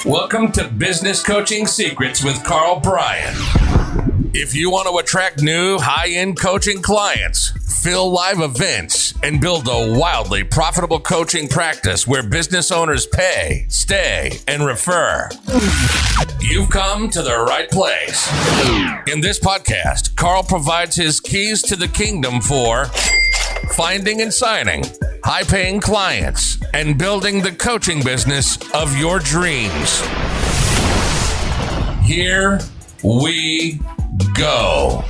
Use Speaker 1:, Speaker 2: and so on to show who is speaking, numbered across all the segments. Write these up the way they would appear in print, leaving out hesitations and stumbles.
Speaker 1: Welcome to Business Coaching Secrets with Karl Bryan. If you want to attract new high-end coaching clients, fill live events, and build a wildly profitable coaching practice where business owners pay, stay, and refer, you've come to the right place. In this podcast, Karl provides his keys to the kingdom for finding and signing high-paying clients and building the coaching business of your dreams. Here we go.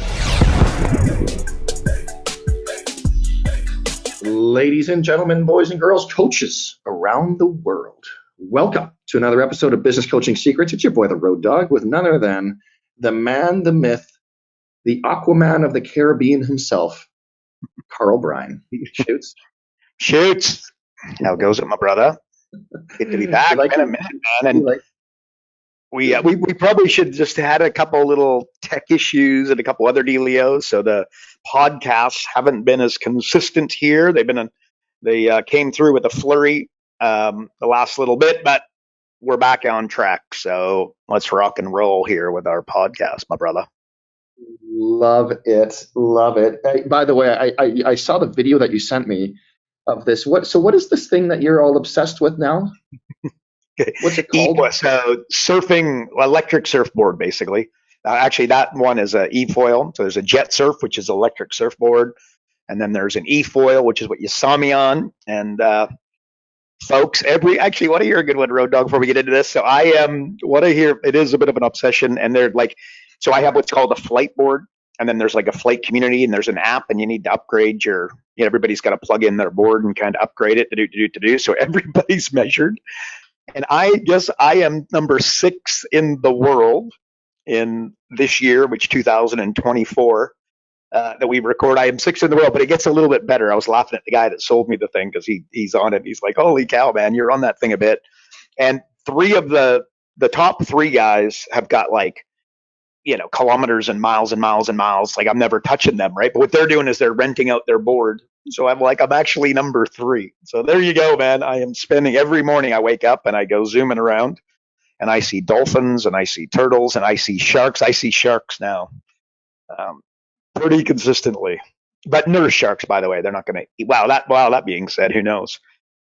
Speaker 2: Ladies and gentlemen, boys and girls, coaches around the world, welcome to another episode of Business Coaching Secrets. It's your boy, the Road Dog, with none other than the man, the myth, the Aquaman of the Caribbean himself, Karl Bryan.
Speaker 3: Shoots. How goes it, my brother? Good to be back.
Speaker 2: Like
Speaker 3: Been a minute, man. And we probably should just had a couple little tech issues and a couple other dealios. So the podcasts haven't been as consistent here. They came through with a flurry the last little bit, but we're back on track. So let's rock and roll here with our podcast, my brother.
Speaker 2: Love it. Love it. By the way, I saw the video that you sent me of this. What is this thing that you're all obsessed with now? What's it called?
Speaker 3: So surfing, electric surfboard, basically. Actually, that one is a e-foil. So there's a jet surf, which is electric surfboard. And then there's an e-foil, which is what you saw me on. And folks, actually, want to hear a good one, Road Dog, before we get into this? So what I hear, it is a bit of an obsession. And they're like, so I have what's called a flight board. And then there's like a flight community, and there's an app, and you need to upgrade everybody's got to plug in their board and kind of upgrade it to do. So everybody's measured. And I guess I am number 6 in the world in this year, which 2024 that we record. I am 6 in the world, but it gets a little bit better. I was laughing at the guy that sold me the thing because he's on it. He's like, "Holy cow, man, you're on that thing a bit." And 3 of the top 3 guys have got like, kilometers and miles and miles and miles. Like I'm never touching them, right? But what they're doing is they're renting out their board. So I'm actually number 3. So there you go, man. I am spending every morning. I wake up and I go zooming around, and I see dolphins and I see turtles and I see sharks. I see sharks now, pretty consistently. But nurse sharks, by the way, they're not going to eat. Wow. That being said, who knows?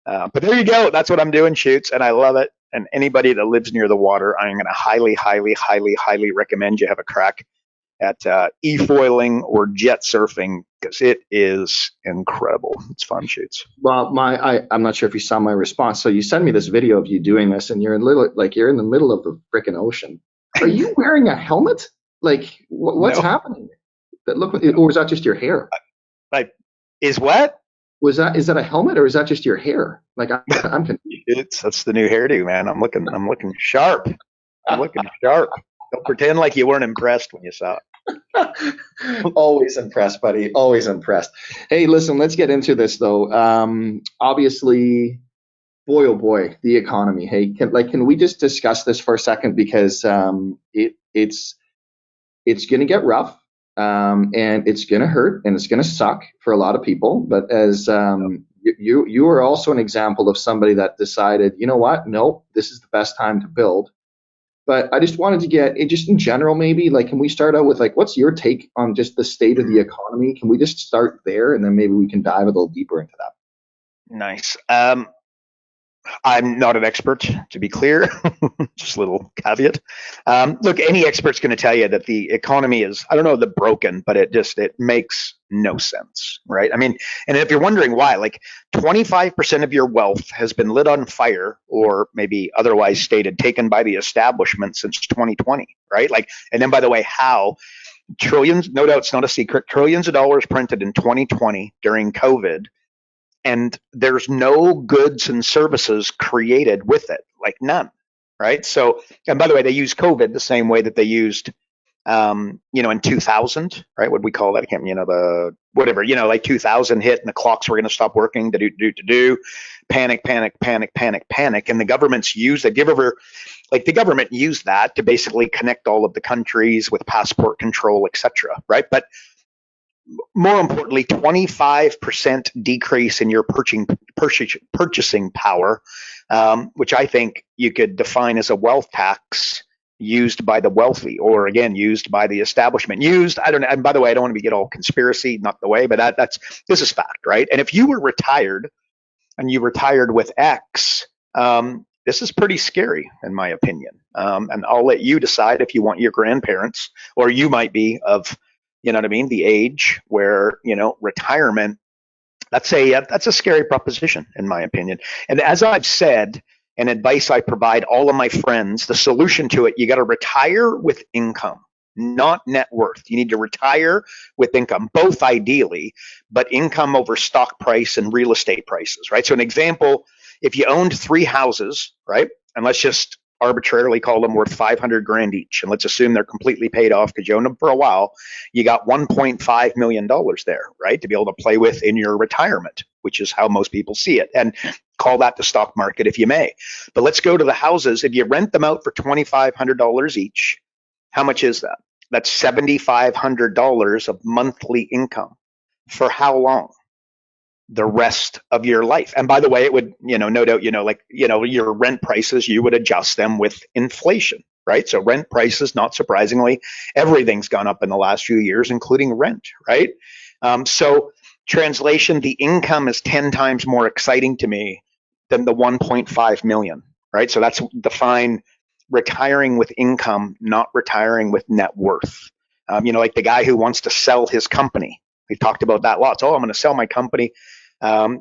Speaker 3: But there you go. That's what I'm doing, Shoots, and I love it. And anybody that lives near the water, I'm going to highly, highly, highly, highly recommend you have a crack at e-foiling or jet surfing, because it is incredible. It's fun, Shoots.
Speaker 2: Well, I'm not sure if you saw my response. So you sent me this video of you doing this, and you're in the middle of the freaking ocean. Are you wearing a helmet? Like, what's happening? Or was that just your hair?
Speaker 3: Is what?
Speaker 2: Is that a helmet, or is that just your hair? Like I'm confused.
Speaker 3: That's the new hairdo, man. I'm looking sharp. Don't pretend like you weren't impressed when you saw it.
Speaker 2: Always impressed, buddy. Always impressed. Hey, listen, let's get into this though. Obviously, boy, oh boy, the economy. Hey, can we just discuss this for a second, because it's going to get rough. And it's going to hurt, and it's going to suck for a lot of people. But as you are also an example of somebody that decided, you know what? No, this is the best time to build. But I just wanted to get, just in general, maybe, can we start out with, what's your take on just the state of the economy? Can we just start there, and then maybe we can dive a little deeper into that?
Speaker 3: Nice. I'm not an expert, to be clear. Just a little caveat. Look, any expert's going to tell you that the economy is, I don't know, broken, but it makes no sense, right? I mean, and if you're wondering why, 25% of your wealth has been lit on fire, or maybe otherwise stated, taken by the establishment since 2020, right? And then, by the way, how trillions, no doubt it's not a secret, trillions of dollars printed in 2020 during COVID, and there's no goods and services created with it, none, right? So, and by the way, they use COVID the same way that they used, in 2000, right? What do we call that? I can't, the whatever, 2000 hit and the clocks were going to stop working. Panic. And the governments use that. The government used that to basically connect all of the countries with passport control, etc. Right? But more importantly, 25% decrease in your purchasing power, which I think you could define as a wealth tax used by the wealthy, or again, used by the establishment. I don't know. And by the way, I don't want to get all conspiracy, not the way, but this is fact, right? And if you were retired and you retired with X, this is pretty scary, in my opinion. And I'll let you decide if you want your grandparents, or you might be of, you know what I mean, the age where, retirement, that's a scary proposition, in my opinion. And as I've said, and advice I provide all of my friends, the solution to it, you got to retire with income, not net worth. You need to retire with income, both ideally, but income over stock price and real estate prices, right? So an example, if you owned 3 houses, right, and let's just arbitrarily call them worth 500 grand each, and let's assume they're completely paid off because you owned them for a while, you got $1.5 million there, right, to be able to play with in your retirement, which is how most people see it. And call that the stock market if you may. But let's go to the houses. If you rent them out for $2,500 each, how much is that? That's $7,500 of monthly income. For how long? The rest of your life. And by the way, it would, no doubt, your rent prices, you would adjust them with inflation, right? So rent prices, not surprisingly, everything's gone up in the last few years, including rent, right? So translation, the income is 10 times more exciting to me than the 1.5 million, right? So that's define retiring with income, not retiring with net worth. Like the guy who wants to sell his company. We've talked about that lots. Oh, I'm going to sell my company, for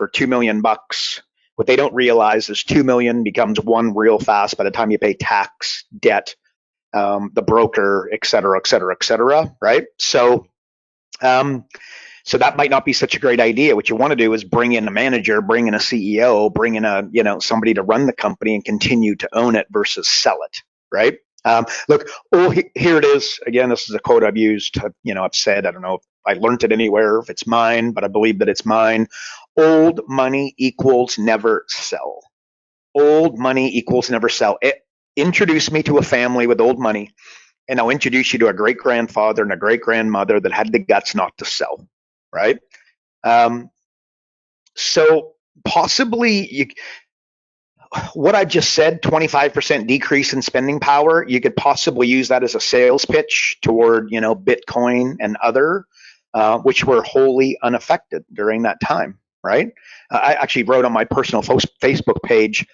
Speaker 3: $2 million. What they don't realize is 2 million becomes 1 real fast by the time you pay tax, debt, the broker, et cetera, right? So that might not be such a great idea. What you want to do is bring in a manager, bring in a CEO, bring in somebody to run the company and continue to own it versus sell it, right? Look, here it is. Again, this is a quote I've used. I've said, I don't know if I learned it anywhere, if it's mine, but I believe that it's mine. Old money equals never sell. Old money equals never sell. Introduce me to a family with old money, and I'll introduce you to a great grandfather and a great grandmother that had the guts not to sell, right? So possibly what I just said, 25% decrease in spending power, you could possibly use that as a sales pitch toward, Bitcoin and other, which were wholly unaffected during that time, right? I actually wrote on my personal Facebook page,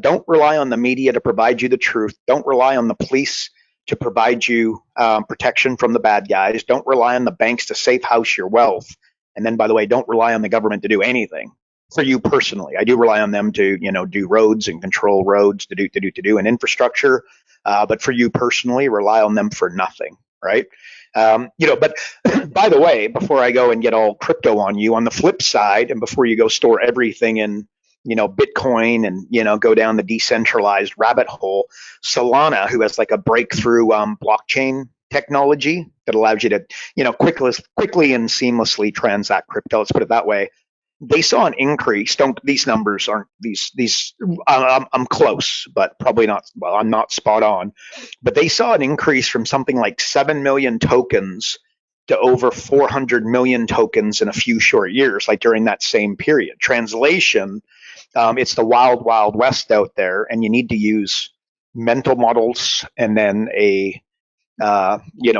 Speaker 3: don't rely on the media to provide you the truth. Don't rely on the police to provide you protection from the bad guys. Don't rely on the banks to safe house your wealth. And then, by the way, don't rely on the government to do anything. For you personally, I do rely on them to, do roads and control roads, to do and infrastructure. But for you personally, rely on them for nothing, right? But by the way, before I go and get all crypto on you, on the flip side, and before you go store everything in, Bitcoin and, go down the decentralized rabbit hole, Solana, who has like a breakthrough blockchain technology that allows you to, quickly and seamlessly transact crypto. Let's put it that way. They saw an increase. These numbers aren't these. I'm close, but probably not. Well, I'm not spot on. But they saw an increase from something like 7 million tokens to over 400 million tokens in a few short years, like during that same period. Translation: it's the wild, wild west out there, and you need to use mental models and then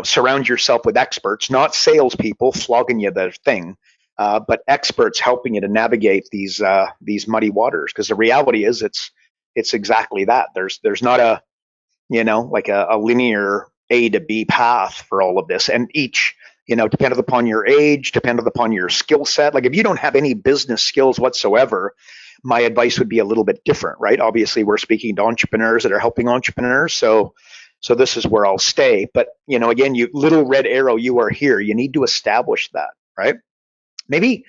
Speaker 3: surround yourself with experts, not salespeople flogging you the thing. But experts helping you to navigate these muddy waters, because the reality is it's exactly that. There's not a a linear A to B path for all of this, and each dependent upon your age, dependent upon your skill set. Like if you don't have any business skills whatsoever, my advice would be a little bit different, right? Obviously, we're speaking to entrepreneurs that are helping entrepreneurs, so this is where I'll stay. But again, you little red arrow, you are here. You need to establish that, right? Maybe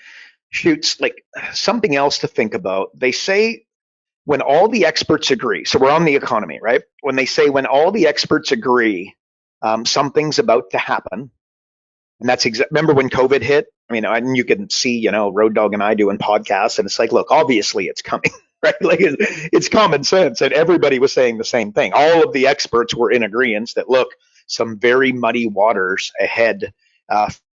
Speaker 3: shoots like something else to think about. They say when all the experts agree, so we're on the economy, right? When they say when all the experts agree, something's about to happen. And that's remember when COVID hit? I mean, and you can see, Road Dogg and I doing podcasts, and it's like, look, obviously it's coming, right? Like it's common sense. And everybody was saying the same thing. All of the experts were in agreement that, look, some very muddy waters ahead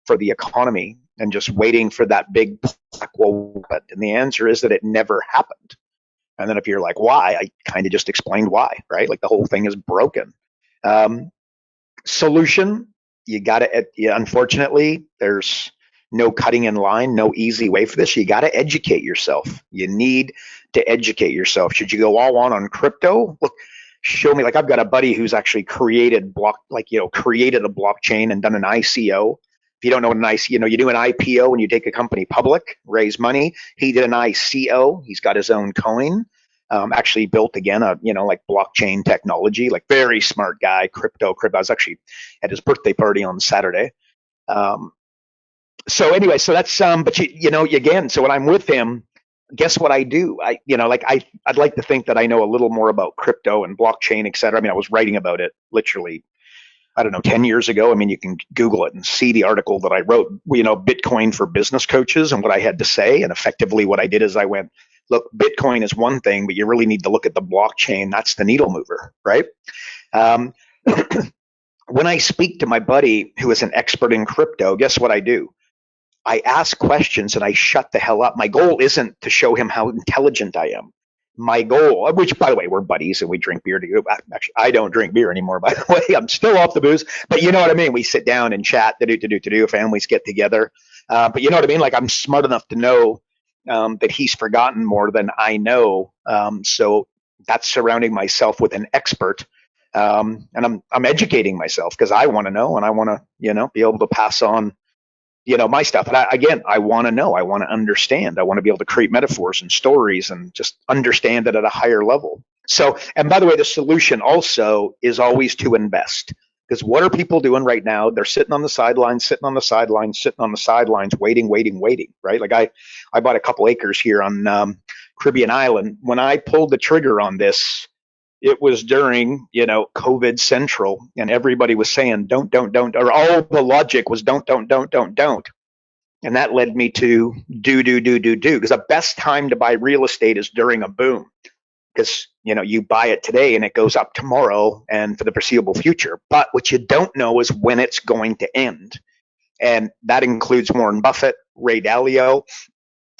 Speaker 3: for the economy and just waiting for that big black wall. And the answer is that it never happened. And then if you're like, why? I kind of just explained why, right? Like the whole thing is broken. Solution, you got to, unfortunately, there's no cutting in line, no easy way for this. You got to educate yourself. You need to educate yourself. Should you go all on crypto? Look, show me. Like I've got a buddy who's actually created created a blockchain and done an ICO. If you don't know what an ICO, you do an IPO when you take a company public, raise money. He did an ICO. He's got his own coin. Actually built again like blockchain technology. Like very smart guy. Crypto. I was actually at his birthday party on Saturday. So anyway, so that's but again. So when I'm with him, guess what I do? I'd like to think that I know a little more about crypto and blockchain, et cetera. I mean, I was writing about it literally, I don't know, 10 years ago. I mean, you can Google it and see the article that I wrote, Bitcoin for business coaches and what I had to say. And effectively what I did is I went, look, Bitcoin is one thing, but you really need to look at the blockchain. That's the needle mover, right? When I speak to my buddy who is an expert in crypto, guess what I do? I ask questions and I shut the hell up. My goal isn't to show him how intelligent I am. My goal, which by the way, we're buddies and we drink beer together. Actually, I don't drink beer anymore, by the way. I'm still off the booze, but you know what I mean? We sit down and chat, families get together. But you know what I mean? Like I'm smart enough to know that he's forgotten more than I know. So that's surrounding myself with an expert. And I'm educating myself because I want to know and I want to, be able to pass on my stuff. But I want to know, I want to understand, I want to be able to create metaphors and stories and just understand it at a higher level. So, and by the way, the solution also is always to invest. Because what are people doing right now? They're sitting on the sidelines, waiting, right? Like I bought a couple acres here on Caribbean Island. When I pulled the trigger on this, it was during, COVID central, and everybody was saying, don't, or all the logic was don't. And that led me to do. Because the best time to buy real estate is during a boom. Because, you buy it today and it goes up tomorrow and for the foreseeable future. But what you don't know is when it's going to end. And that includes Warren Buffett, Ray Dalio,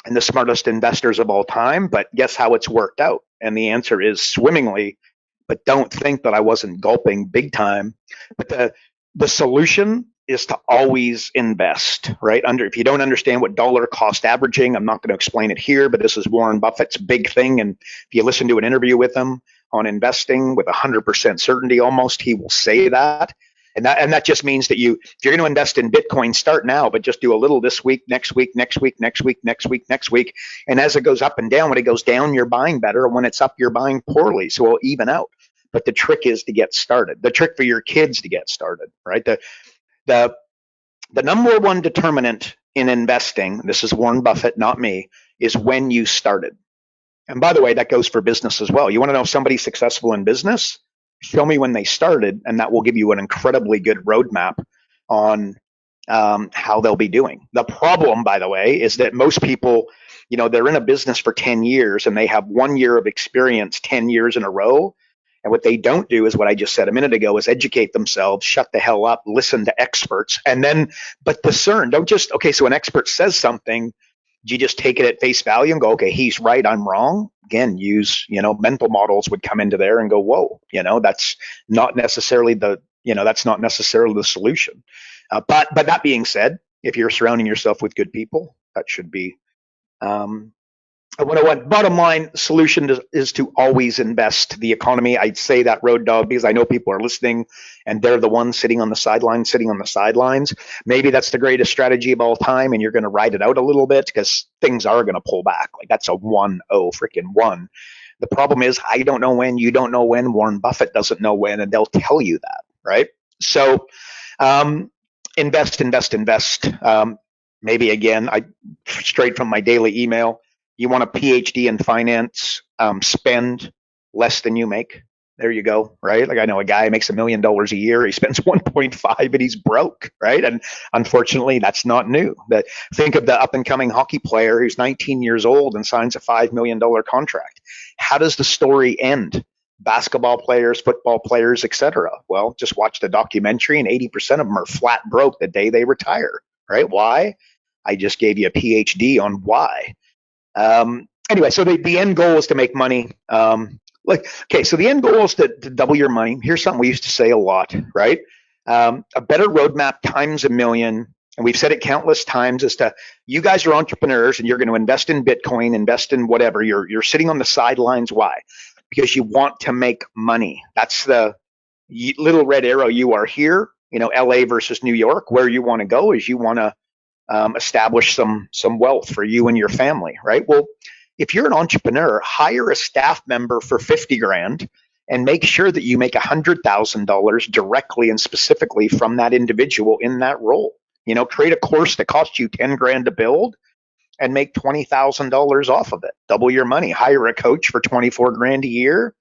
Speaker 3: and the smartest investors of all time. But guess how it's worked out? And the answer is swimmingly. But don't think that I wasn't gulping big time. But the solution is to always invest, right? If you don't understand what dollar cost averaging, I'm not going to explain it here, but this is Warren Buffett's big thing. And if you listen to an interview with him on investing with 100% certainty, almost, he will say that. And that just means that if you're going to invest in Bitcoin, start now, but just do a little this week, next week. And as it goes up and down, when it goes down, you're buying better. When it's up, you're buying poorly. So it'll even out. But the trick is to get started. The trick for your kids to get started, right? The number one determinant in investing, this is Warren Buffett, not me, is when you started. And by the way, that goes for business as well. You want to know if somebody's successful in business? Show me when they started, and that will give you an incredibly good roadmap on how they'll be doing. The problem, by the way, is that most people, they're in a business for 10 years and they have 1 year of experience 10 years in a row. And what they don't do is what I just said a minute ago is educate themselves, shut the hell up, listen to experts, but discern. Don't just, okay, so an expert says something, do you just take it at face value and go, okay, he's right, I'm wrong? Again, use, mental models would come into there and go, whoa, that's not necessarily the solution. But that being said, if you're surrounding yourself with good people, that should be, bottom line solution is to always invest the economy. I'd say that, Road Dog, because I know people are listening and they're the ones sitting on the sidelines. Maybe that's the greatest strategy of all time, and you're going to ride it out a little bit because things are going to pull back. Like that's a 1-0 freaking 1. The problem is I don't know when, you don't know when, Warren Buffett doesn't know when, and they'll tell you that, right? So invest. Maybe again, straight from my daily email, you want a PhD in finance, spend less than you make. There you go, right? Like I know a guy makes $1 million a year. He spends 1.5 and he's broke, right? And unfortunately, that's not new. But think of the up and coming hockey player who's 19 years old and signs a $5 million contract. How does the story end? Basketball players, football players, etc. Well, just watch the documentary and 80% of them are flat broke the day they retire. right? Why? I just gave you a PhD on why. Anyway, so the end goal is to make money. So the end goal is to double your money. Here's something we used to say a lot, right? A better roadmap times a million. And we've said it countless times as to you guys are entrepreneurs and you're going to invest in Bitcoin, invest in whatever. You're sitting on the sidelines. Why? Because you want to make money. That's the little red arrow. You are here, LA versus New York. Where you want to go is you want to establish some wealth for you and your family, right? Well, if you're an entrepreneur, hire a staff member for 50 grand and make sure that you make $100,000 directly and specifically from that individual in that role. Create a course that costs you 10 grand to build and make $20,000 off of it. Double your money. Hire a coach for 24 grand a year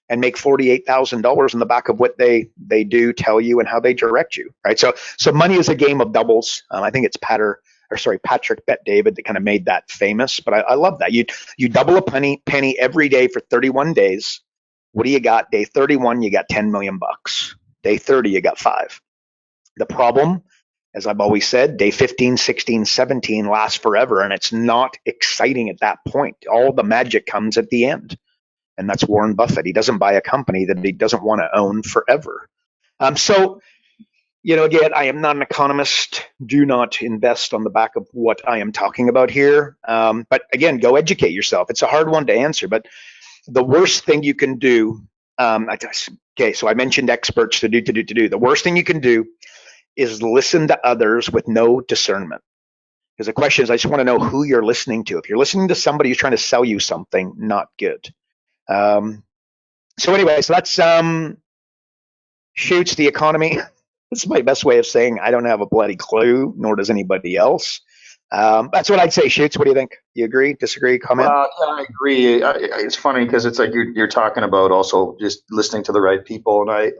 Speaker 3: and make $48,000 in the back of what they do, tell you, and how they direct you, right? So money is a game of doubles. I think it's Patrick Bet-David that kind of made that famous, but I love that. You double a penny every day for 31 days. What do you got? Day 31, you got 10 million bucks. Day 30, you got 5. The problem, as I've always said, day 15, 16, 17 lasts forever, and it's not exciting at that point. All the magic comes at the end. And that's Warren Buffett. He doesn't buy a company that he doesn't want to own forever. Again, I am not an economist. Do not invest on the back of what I am talking about here. But again, go educate yourself. It's a hard one to answer, but the worst thing you can do, so I mentioned experts to do. The worst thing you can do is listen to others with no discernment. Because the question is, I just want to know who you're listening to. If you're listening to somebody who's trying to sell you something, not good. So that's shoots the economy. It's my best way of saying I don't have a bloody clue, nor does anybody else. That's what I'd say. Shoots, what do you think? You agree, disagree, comment?
Speaker 2: Yeah, I agree. It's funny because it's like you're talking about also just listening to the right people. And I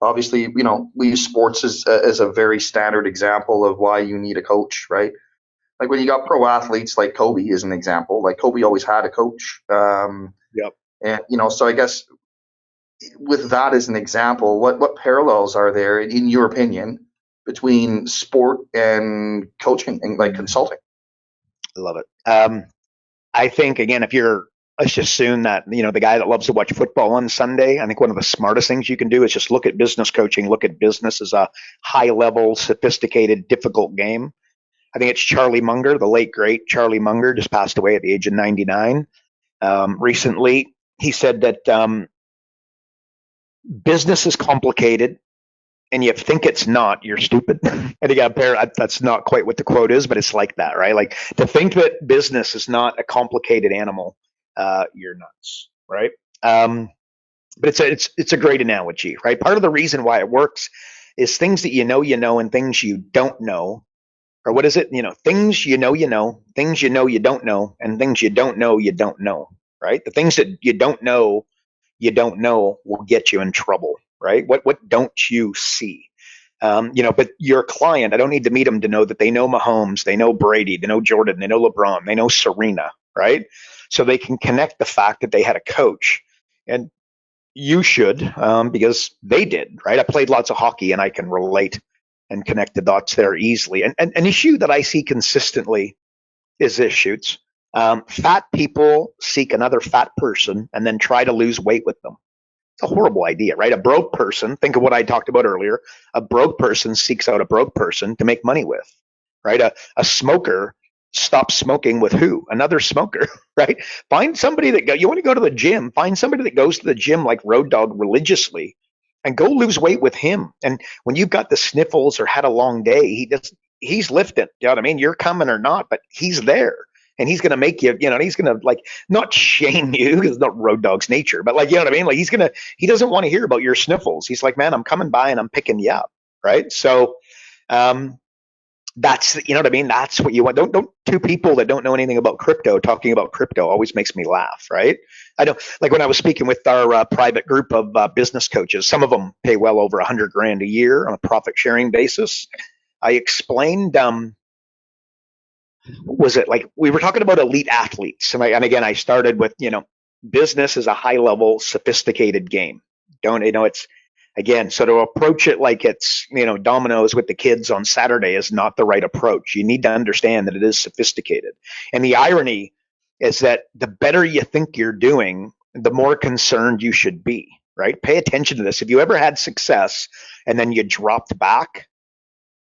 Speaker 2: obviously, we use sports as a very standard example of why you need a coach, right? Like when you got pro athletes like Kobe as an example, like Kobe always had a coach.
Speaker 3: Yep.
Speaker 2: And, so I guess with that as an example, what parallels are there, in your opinion, between sport and coaching and like consulting?
Speaker 3: I love it. I think, again, let's just assume that, the guy that loves to watch football on Sunday, I think one of the smartest things you can do is just look at business coaching, look at business as a high level, sophisticated, difficult game. I think it's Charlie Munger, the late, great Charlie Munger, just passed away at the age of 99. Recently, he said that business is complicated, and you think it's not, you're stupid. And again, that's not quite what the quote is, but it's like that, right? Like to think that business is not a complicated animal, you're nuts, right? But it's a great analogy, right? Part of the reason why it works is things that you know, and things you don't know. Or what is it? Things you know, things you don't know, and things you don't know, right? The things that you don't know will get you in trouble, right? What don't you see? But your client, I don't need to meet them to know that they know Mahomes, they know Brady, they know Jordan, they know LeBron, they know Serena, right? So they can connect the fact that they had a coach. And you should, because they did, right? I played lots of hockey and I can relate and connect the dots there easily. And an issue that I see consistently is this, Shoots. Fat people seek another fat person and then try to lose weight with them. It's a horrible idea, right? A broke person, think of what I talked about earlier. A broke person seeks out a broke person to make money with, right? A smoker stops smoking with who? Another smoker, right? Find somebody you want to go to the gym, find somebody that goes to the gym like Road Dogg religiously and go lose weight with him. And when you've got the sniffles or had a long day, he's lifting. You know what I mean? You're coming or not, but he's there. And he's going to make you, he's going to like not shame you because it's not Road Dogg's nature, but like, you know what I mean? Like he doesn't want to hear about your sniffles. He's like, man, I'm coming by and I'm picking you up. Right. So, that's, you know what I mean? That's what you want. Don't two people that don't know anything about crypto talking about crypto always makes me laugh, right? I know, like when I was speaking with our private group of business coaches, some of them pay well over 100 grand a year on a profit sharing basis. I explained, what was it? Like we were talking about elite athletes. And again, I started with, business is a high level, sophisticated game. Again, so to approach it like it's, dominoes with the kids on Saturday is not the right approach. You need to understand that it is sophisticated. And the irony is that the better you think you're doing, the more concerned you should be, right? Pay attention to this. If you ever had success and then you dropped back,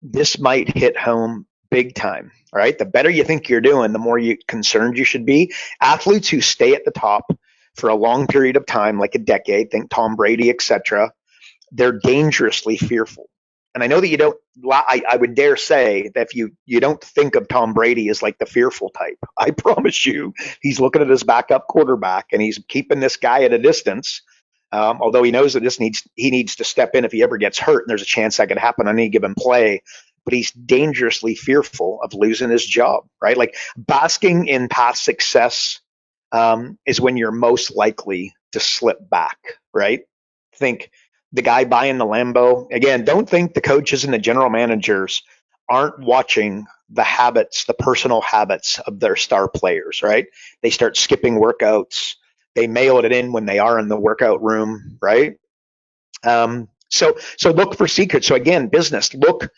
Speaker 3: this might hit home big time, right? The better you think you're doing, the more concerned you should be. Athletes who stay at the top for a long period of time, like a decade, think Tom Brady, etc., they're dangerously fearful. And I know that you don't, I would dare say that if you don't think of Tom Brady as like the fearful type, I promise you, he's looking at his backup quarterback and he's keeping this guy at a distance. Although he knows that he needs to step in if he ever gets hurt, and there's a chance that could happen on any given play. But he's dangerously fearful of losing his job, right? Like basking in past success is when you're most likely to slip back, right? Think the guy buying the Lambo. Again, don't think the coaches and the general managers aren't watching the personal habits of their star players, right? They start skipping workouts. They mail it in when they are in the workout room, right? So look for secrets. So again, business, look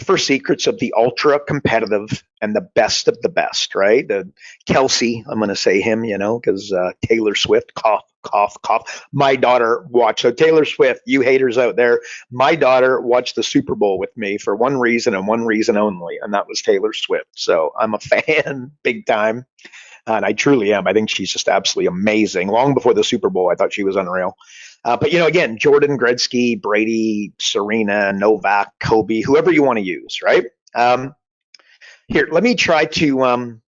Speaker 3: for secrets of the ultra competitive and the best of the best, right? The Kelsey, I'm going to say him, because Taylor Swift, cough, cough, cough. My daughter watched. So Taylor Swift, you haters out there, my daughter watched the Super Bowl with me for one reason and one reason only, and that was Taylor Swift. So I'm a fan big time. And I truly am. I think she's just absolutely amazing. Long before the Super Bowl, I thought she was unreal. But, again, Jordan, Gretzky, Brady, Serena, Novak, Kobe, whoever you want to use, right? Here, let me try to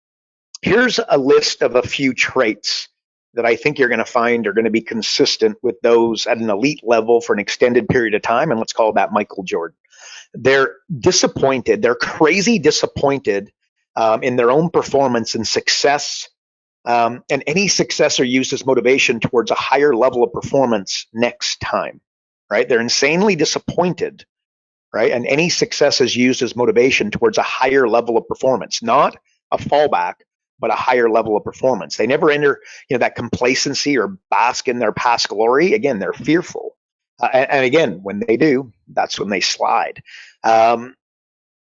Speaker 3: here's a list of a few traits that I think you're going to find are going to be consistent with those at an elite level for an extended period of time. And let's call that Michael Jordan. They're disappointed. They're crazy disappointed in their own performance and success. And any success are used as motivation towards a higher level of performance next time, right? They're insanely disappointed, right? And any success is used as motivation towards a higher level of performance, not a fallback, but a higher level of performance. They never enter, that complacency or bask in their past glory. Again, they're fearful. And again, when they do, that's when they slide.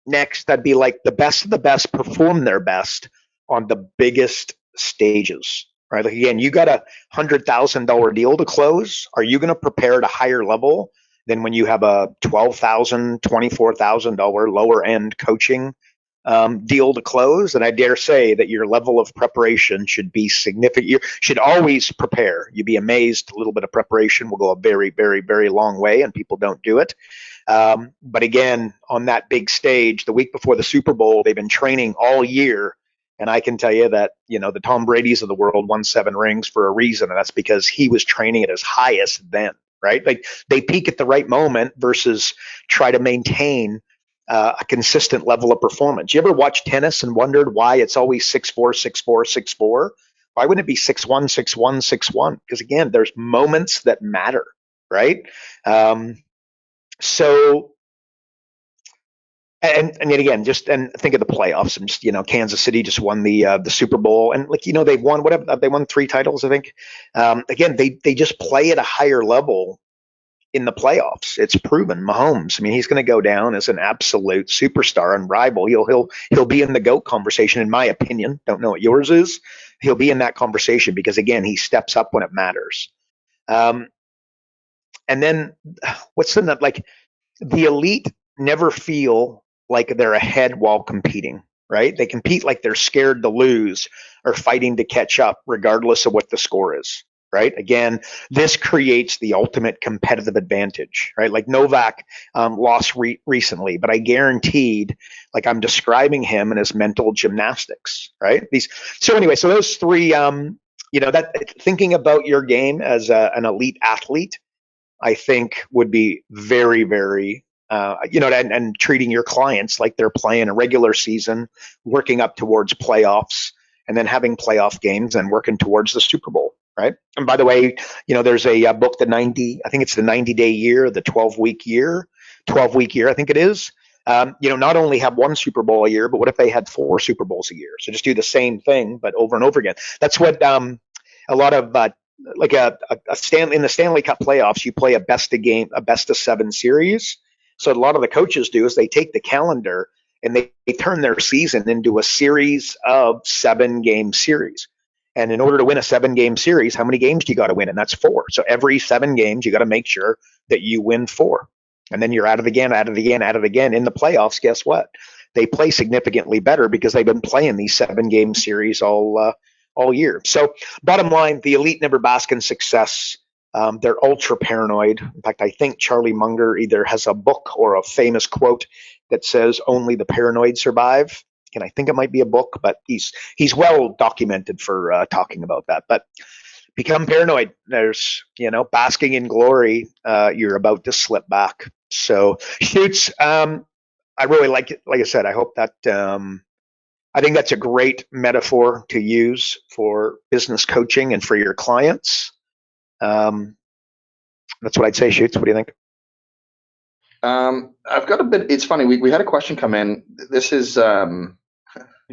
Speaker 3: Next, that'd be like the best of the best perform their best on the biggest stages, right? Like again, you got a $100,000 deal to close. Are you going to prepare at a higher level than when you have a $12,000, $24,000 lower end coaching deal to close? And I dare say that your level of preparation should be significant. You should always prepare. You'd be amazed. A little bit of preparation will go a very, very, very long way, and people don't do it. But again, on that big stage, the week before the Super Bowl, they've been training all year. And I can tell you that, the Tom Brady's of the world won 7 rings for a reason. And that's because he was training at his highest then, right? Like they peak at the right moment versus try to maintain a consistent level of performance. You ever watch tennis and wondered why it's always 6-4, 6-4, 6-4? Why wouldn't it be 6-1, 6-1, 6-1? Because again, there's moments that matter, right? So, and yet again, and think of the playoffs, and just Kansas City just won the Super Bowl, and they've won they won 3 titles, I think. Again, they just play at a higher level in the playoffs. It's proven. Mahomes, I mean, he's going to go down as an absolute superstar and rival. He'll be in the GOAT conversation, in my opinion. Don't know what yours is. He'll be in that conversation because again, he steps up when it matters. And then what's the elite never feel like they're ahead while competing, right? They compete like they're scared to lose or fighting to catch up, regardless of what the score is, right? Again, this creates the ultimate competitive advantage, right? Like Novak lost recently, but I guaranteed, like I'm describing him in his mental gymnastics, right? So those 3, that thinking about your game as an elite athlete, I think would be very, very, and treating your clients like they're playing a regular season, working up towards playoffs, and then having playoff games and working towards the Super Bowl, right? And by the way, there's a book, I think it's the 90-day year, the 12-week year, I think it is. Not only have 1 Super Bowl a year, but what if they had 4 Super Bowls a year? So just do the same thing, but over and over again. That's what a lot of like in the Stanley Cup playoffs, you play a best of 7 series. So a lot of the coaches do is they take the calendar and they turn their season into a series of 7-game series. And in order to win a 7-game series, how many games do you got to win? And that's 4. So every 7 games, you got to make sure that you win 4. And then you're at it again. In the playoffs, guess what? They play significantly better because they've been playing these 7-game series all year. So bottom line, the elite never bask in success. They're ultra paranoid. In fact, I think Charlie Munger either has a book or a famous quote that says only the paranoid survive. And I think it might be a book, but he's well documented for talking about that. But become paranoid. There's, basking in glory. You're about to slip back. So Shoots, I really like it. Like I said, I hope that, I think that's a great metaphor to use for business coaching and for your clients. That's what I'd say, Shoots. What do you think?
Speaker 2: I've got a bit, it's funny. We had a question come in. This is,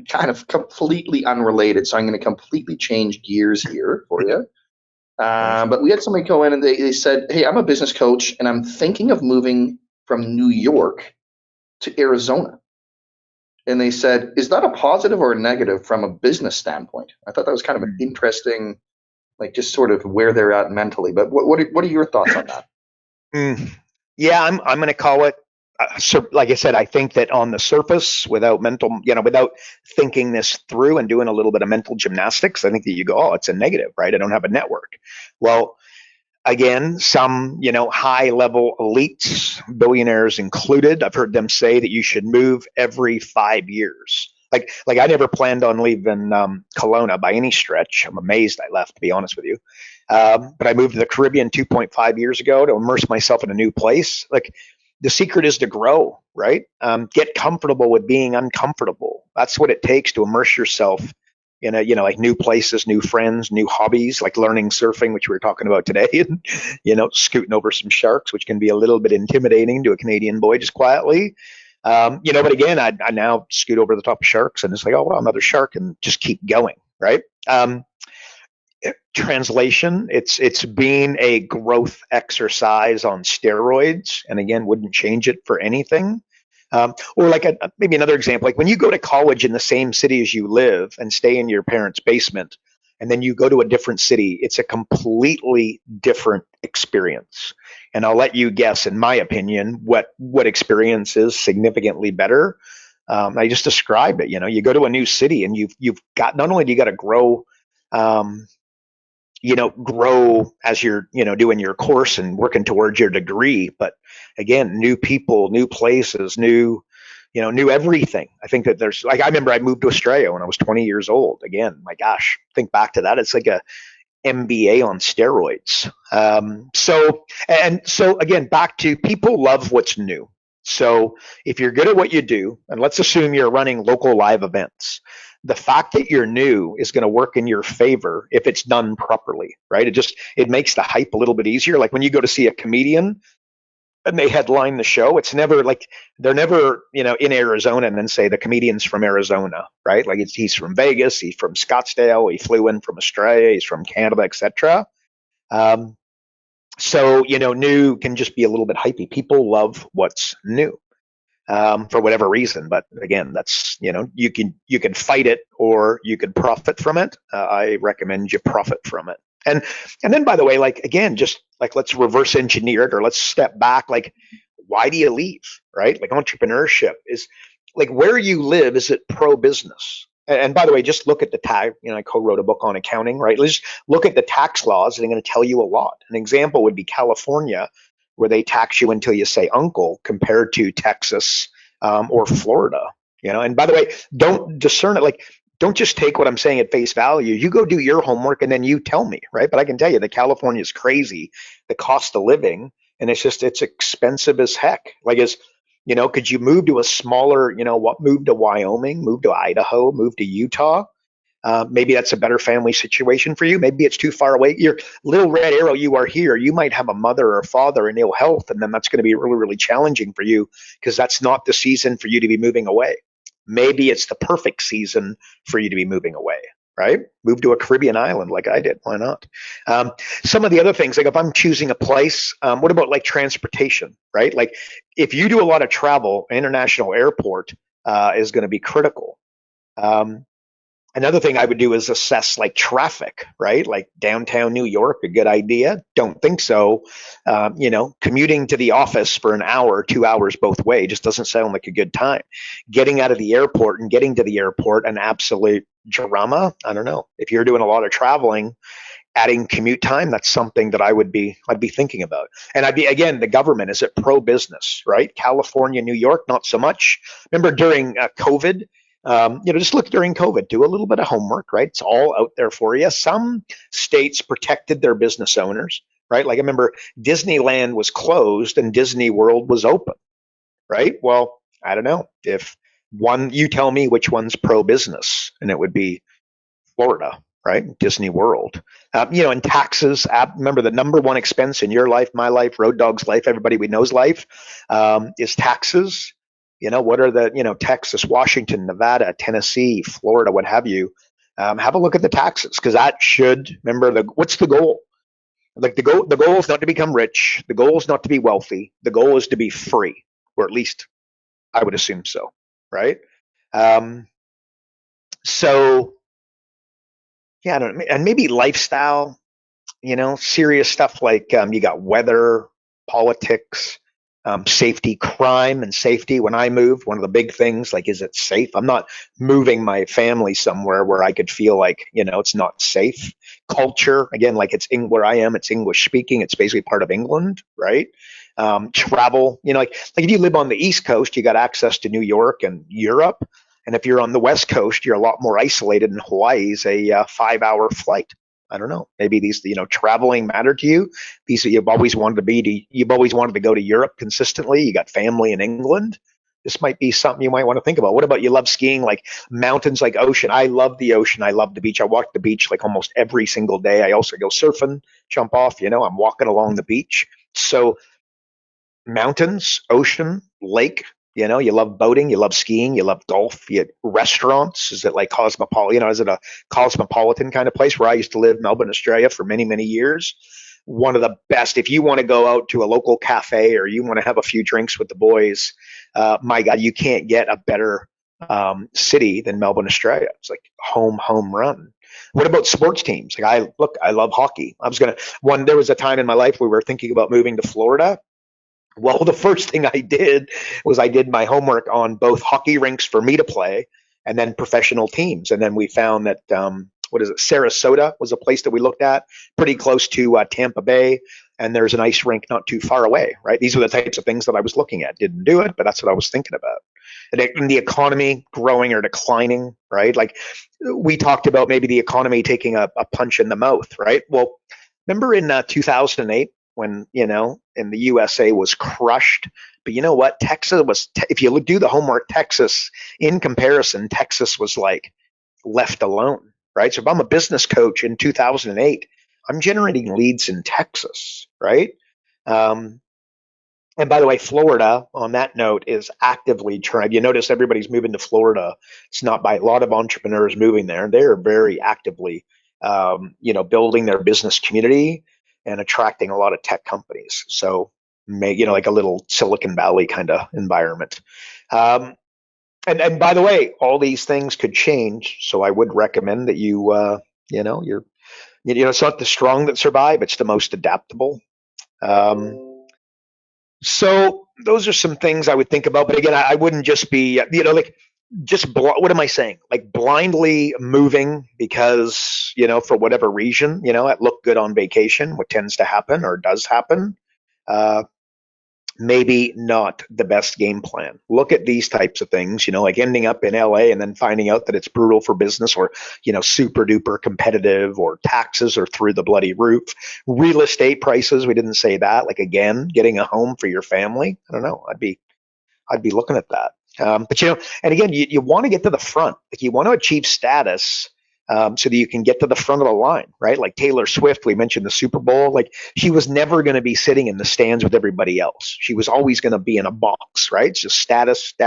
Speaker 2: kind of completely unrelated. So I'm going to completely change gears here for you. But we had somebody go in and they said, hey, I'm a business coach and I'm thinking of moving from New York to Arizona. And they said, is that a positive or a negative from a business standpoint? I thought that was kind of an interesting, like just sort of where they're at mentally. But what are your thoughts on that?
Speaker 3: Yeah, I'm going to call it. Like I said, I think that on the surface, without thinking this through and doing a little bit of mental gymnastics, I think that you go, oh, it's a negative, right? I don't have a network. Well, again, some, high level elites, billionaires included, I've heard them say that you should move every 5 years. Like I never planned on leaving Kelowna by any stretch. I'm amazed I left, to be honest with you. But I moved to the Caribbean 2.5 years ago to immerse myself in a new place. Like, the secret is to grow, right? Get comfortable with being uncomfortable. That's what it takes to immerse yourself in like new places, new friends, new hobbies, like learning surfing, which we were talking about today, and, scooting over some sharks, which can be a little bit intimidating to a Canadian boy just quietly. But again, I now scoot over the top of sharks and it's like, oh, well, another shark, and just keep going, right? Translation, it's been a growth exercise on steroids, and again, wouldn't change it for anything. Or like maybe another example, like when you go to college in the same city as you live and stay in your parents' basement, and then you go to a different city, it's a completely different experience. And I'll let you guess, in my opinion, what experience is significantly better. I just described it. You go to a new city and you've got, not only do you got to grow, grow as you're, doing your course and working towards your degree, but again, new people, new places, new everything. I think that there's, like, I remember I moved to Australia when I was 20 years old. Again, my gosh, think back to that. It's like a MBA on steroids. So again, back to people love what's new. So if you're good at what you do, and let's assume you're running local live events, the fact that you're new is going to work in your favor if it's done properly, right? It makes the hype a little bit easier. Like when you go to see a comedian and they headline the show, it's never like, they're never, in Arizona and then say the comedian's from Arizona, right? Like he's from Vegas, he's from Scottsdale, he flew in from Australia, he's from Canada, etc. So, new can just be a little bit hypey. People love what's new. For whatever reason, but again, that's, you can fight it or you can profit from it. I recommend you profit from it. And then, by the way, like, again, just like, let's reverse engineer it, or let's step back. Like, why do you leave, right? Like, entrepreneurship is like, where you live, is it pro business? And by the way, just look at the tax. I co-wrote a book on accounting, right? Let's just look at the tax laws, and they're going to tell you a lot. An example would be California, where they tax you until you say uncle, compared to Texas or Florida. And by the way, don't discern it. Like, don't just take what I'm saying at face value. You go do your homework and then you tell me, right? But I can tell you that California is crazy, the cost of living, and it's expensive as heck. Like, could you move to a smaller, move to Wyoming, move to Idaho, move to Utah? Maybe that's a better family situation for you. Maybe it's too far away. Your little red arrow, you are here. You might have a mother or a father in ill health, and then that's going to be really, really challenging for you, because that's not the season for you to be moving away. Maybe it's the perfect season for you to be moving away, right? Move to a Caribbean island like I did. Why not? Some of the other things, like if I'm choosing a place, what about like transportation, right? Like if you do a lot of travel, international airport is going to be critical. Um, Another thing I would do is assess like traffic, right? Like downtown New York, a good idea? Don't think so. Commuting to the office for an hour, 2 hours both way just doesn't sound like a good time. Getting out of the airport and getting to the airport, an absolute drama. I don't know. If you're doing a lot of traveling, adding commute time, that's something that I'd be thinking about. And I'd be, again, the government, is it pro business, right? California, New York, not so much. Remember during COVID, just look during COVID, do a little bit of homework, right? It's all out there for you. Some states protected their business owners, right? Like I remember Disneyland was closed and Disney World was open, right? Well, I don't know if you tell me which one's pro business, and it would be Florida, right? Disney World. And taxes. Remember, the number one expense in your life, my life, Road Dog's life, everybody we know's life, is taxes. What are the, Texas, Washington, Nevada, Tennessee, Florida, what have you. Have a look at the taxes, because that should, remember, what's the goal? Like the goal is not to become rich. The goal is not to be wealthy. The goal is to be free, or at least I would assume so, right? So yeah, I don't know, and maybe lifestyle, serious stuff like you got weather, politics, safety, crime and safety. When I moved, one of the big things, like, is it safe? I'm not moving my family somewhere where I could feel like, it's not safe. Culture, again, like where I am, it's English speaking. It's basically part of England, right? Travel, like if you live on the East Coast, you got access to New York and Europe. And if you're on the West Coast, you're a lot more isolated, and Hawaii's a 5-hour flight. I don't know. Maybe these, traveling matter to you. You've always wanted to go to Europe consistently. You got family in England. This might be something you might want to think about. What about, you love skiing, like mountains, like ocean? I love the ocean. I love the beach. I walk the beach like almost every single day. I also go surfing, jump off, I'm walking along the beach. So mountains, ocean, lake, you love boating, you love skiing, you love golf, restaurants. Is it like cosmopolitan? Is it a cosmopolitan kind of place? Where I used to live, Melbourne, Australia, for many, many years. One of the best, if you want to go out to a local cafe or you want to have a few drinks with the boys, my God, you can't get a better city than Melbourne, Australia. It's like home run. What about sports teams? Like I love hockey. There was a time in my life we were thinking about moving to Florida. Well, the first thing I did was I did my homework on both hockey rinks for me to play and then professional teams. And then we found that, Sarasota was a place that we looked at, pretty close to Tampa Bay. And there's an ice rink not too far away, right? These were the types of things that I was looking at. Didn't do it, but that's what I was thinking about. And the economy growing or declining, right? Like we talked about maybe the economy taking a punch in the mouth, right? Well, remember in 2008, when, in the USA was crushed. But you know what? Texas was, if you do the homework, Texas, in comparison, Texas was like left alone, right? So if I'm a business coach in 2008, I'm generating leads in Texas, right? And by the way, Florida, on that note, is actively trying. You notice everybody's moving to Florida. It's not by a lot of entrepreneurs moving there. They're very actively, building their business community and attracting a lot of tech companies. So, like a little Silicon Valley kind of environment. And by the way, all these things could change. So I would recommend that it's not the strong that survive; it's the most adaptable. So those are some things I would think about. But again, I wouldn't just be, what am I saying? Like blindly moving because, for whatever reason, it looked good on vacation, what tends to happen or does happen. Maybe not the best game plan. Look at these types of things, like ending up in LA and then finding out that it's brutal for business, or, super duper competitive, or taxes are through the bloody roof. Real estate prices, we didn't say that. Like, again, getting a home for your family. I don't know. I'd be looking at that. But and again, you want to get to the front. Like, you want to achieve status so that you can get to the front of the line, right? Like Taylor Swift, we mentioned the Super Bowl. Like, she was never going to be sitting in the stands with everybody else. She was always going to be in a box, right? It's just status.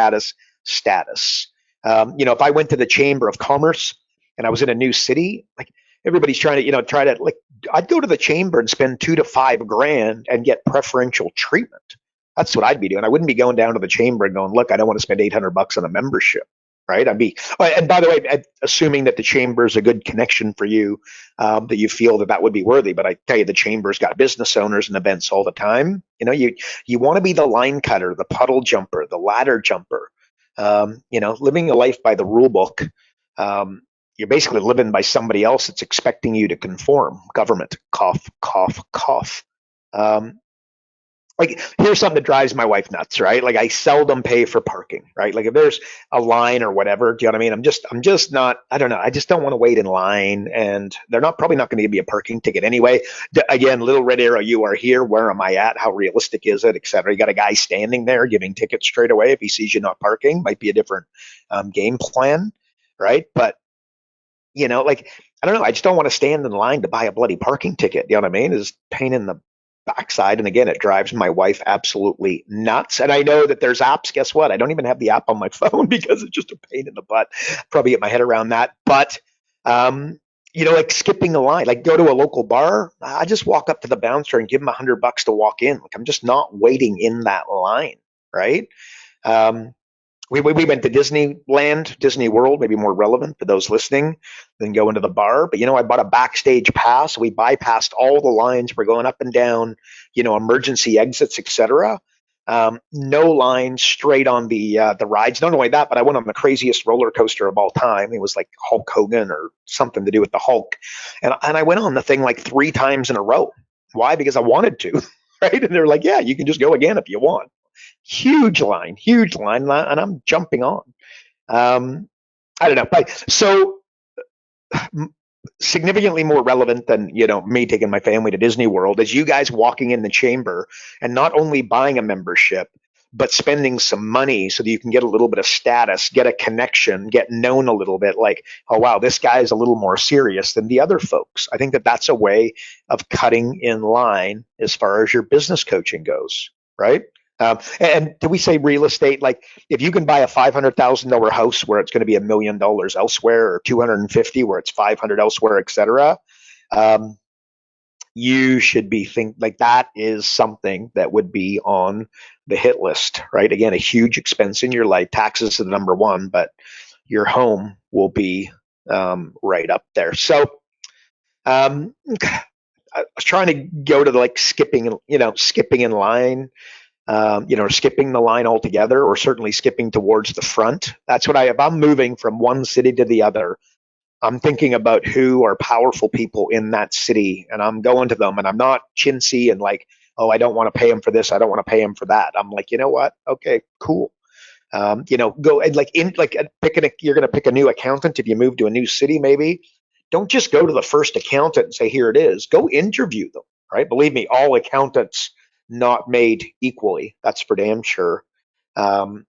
Speaker 3: If I went to the Chamber of Commerce and I was in a new city, like everybody's trying to, like, I'd go to the chamber and spend $2,000 to $5,000 and get preferential treatment. That's what I'd be doing. I wouldn't be going down to the chamber and going, look, I don't want to spend $800 on a membership. Right. And by the way, assuming that the chamber is a good connection for you, that you feel that would be worthy. But I tell you, the chamber's got business owners and events all the time. You want to be the line cutter, the puddle jumper, the ladder jumper. Living a life by the rule book. You're basically living by somebody else that's expecting you to conform. Government, cough, cough, cough. Like, here's something that drives my wife nuts, right? Like, I seldom pay for parking, right? Like, if there's a line or whatever, do you know what I mean? I'm just not, I don't know. I just don't want to wait in line, and they're probably not going to give me a parking ticket anyway. Again, little red arrow, you are here. Where am I at? How realistic is it, et cetera? You got a guy standing there giving tickets straight away if he sees you not parking. Might be a different game plan, right? But, like, I don't know. I just don't want to stand in line to buy a bloody parking ticket. You know what I mean? It's pain in the backside. And again, it drives my wife absolutely nuts. And I know that there's apps. Guess what? I don't even have the app on my phone because it's just a pain in the butt. Probably get my head around that. But, like skipping the line, like go to a local bar. I just walk up to the bouncer and give him $100 to walk in. Like, I'm just not waiting in that line. Right. We went to Disneyland, Disney World, maybe more relevant for those listening than going to the bar. But, I bought a backstage pass. We bypassed all the lines. We're going up and down, emergency exits, etc. No lines, straight on the rides. Not only that, but I went on the craziest roller coaster of all time. It was like Hulk Hogan or something to do with the Hulk. And I went on the thing like 3 times in a row. Why? Because I wanted to, right? And they're like, yeah, you can just go again if you want. Huge line, and I'm jumping on. I don't know, but so significantly more relevant than me taking my family to Disney World is you guys walking in the chamber and not only buying a membership, but spending some money so that you can get a little bit of status, get a connection, get known a little bit. Like, oh wow, this guy is a little more serious than the other folks. I think that's a way of cutting in line as far as your business coaching goes, right? And do we say real estate? Like, if you can buy a $500,000 house where it's going to be $1 million elsewhere, or 250 where it's 500 elsewhere, et cetera, you should be like that is something that would be on the hit list, right? Again, a huge expense in your life. Taxes are the number one, but your home will be right up there. So I was trying to go to like skipping in line. Skipping the line altogether, or certainly skipping towards the front. That's what if I'm moving from one city to the other, I'm thinking about who are powerful people in that city, and I'm going to them, and I'm not chintzy and like, oh, I don't want to pay him for this, I don't want to pay him for that. I'm like, you know what? Okay, cool. Go and you're going to pick a new accountant if you move to a new city, maybe. Don't just go to the first accountant and say, here it is. Go interview them, right? Believe me, all accountants not made equally. That's for damn sure. And